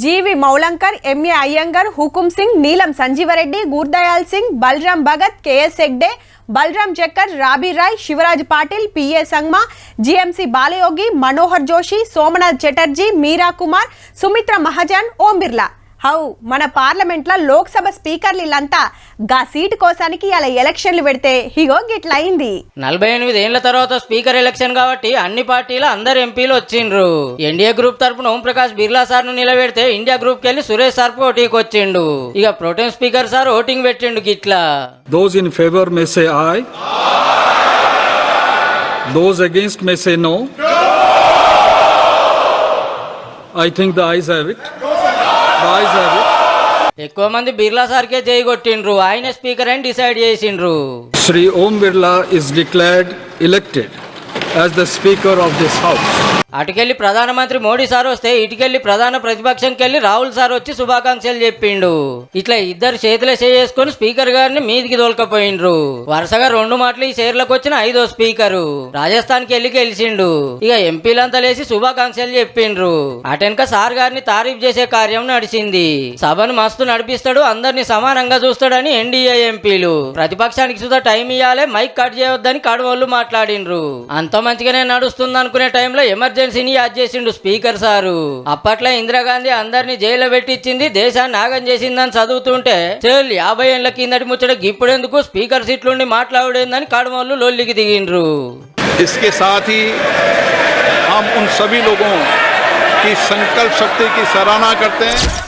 జీవి Mavalankar, MA Ayyangar, Hukam Singh, Neelam Sanjiva Reddy, Gurdial Singh, Balram Bhagat, KS Hegde, Balram Jakhar, Rabi Ray, Shivraj Patil, PA Sangma, GMC Balayogi, Manohar Joshi, Somnath Chatterjee, Meira Kumar, Sumitra Mahajan, Om Birla. హౌ మన పార్లమెంట్లో లోక్సభ స్పీకర్లు ఇల్లంతా గా సీటు కోసానికి అలా ఎలక్షన్లు పెడితే హిగో గిట్లయింది. 48 ఏళ్ల తర్వాత స్పీకర్ ఎలక్షన్ కాబట్టి అన్ని పార్టీలు అందరు ఎంపీలు వచ్చిండ్రు. ఎన్డీఏ గ్రూప్ తరపున ఓం ప్రకాష్ బిర్లా సార్ ను నిలబెడితే ఇండియా గ్రూప్ కెళ్ళి సురేష్ సార్ పోటీకి వచ్చిండు. ఇక ప్రోటెం స్పీకర్ సార్ ఓటింగ్ పెట్టిండు గిట్లా. Those in favor may say aye. Those against may say no. I think the ayes have it. ఎక్కువ మంది బిర్లా సార్కే జై కొట్టిండ్రు. ఆయన స్పీకర్ అని డిసైడ్ చేసిండ్రు. Shri Om Birla is declared elected as the speaker of this house. అటుకెళ్ళి ప్రధానమంత్రి Modi sir వస్తే ఇటుకెళ్ళి ప్రధాన ప్రతిపక్షంకెళ్ళి Rahul sir వచ్చి శుభాకాంక్షలు చెప్పిండు. ఇట్లా ఇద్దరు చేతులే చేసుకొని స్పీకర్ గారిని మీదికి తోలుకపోయిండ్రు. వరుసగా 2 మాటలు ఈ చైర్లకు వచ్చిన 5వ స్పీకరు రాజస్థాన్ కి వెళ్ళి గెలిచిండు. ఇక ఎంపీలంతా లేచి శుభాకాంక్షలు చెప్పిండ్రు. అటెనక సార్ గారిని తారీఫ్ చేసే కార్యం నడిచింది. సభను మస్తు నడిపిస్తాడు, అందరినీ సమానంగా చూస్తాడని ఎన్డీఏ ఎంపీలు. ప్రతిపక్షానికి సుధా టైం ఇవ్వాలి, మైక్ కట్ చేయొద్దని కడవళ్ళు మాట్లాడిండ్రు. అంత మంచిగానే నడుస్తుంది అనుకునే టైంలో ఎమర్జెన్సీని యాడ్ చేసిండు స్పీకర్ సారు. అప్పట్లో ఇందిరాగాంధీ అందరినీ జైల్లో పెట్టించింది, దేశాన్ని ఆగం చేసిందని చదువుతుంటే 50 ఏళ్ల కిందటి ముచ్చట ఇప్పుడెందుకు స్పీకర్ సీట్లుండి మాట్లాడేందని కడమోళ్ళు లొల్లికి దిగిండ్రు. इसके साथ ही हम उन सभी लोगों की संकल्प शक्ति की सराहना करते हैं.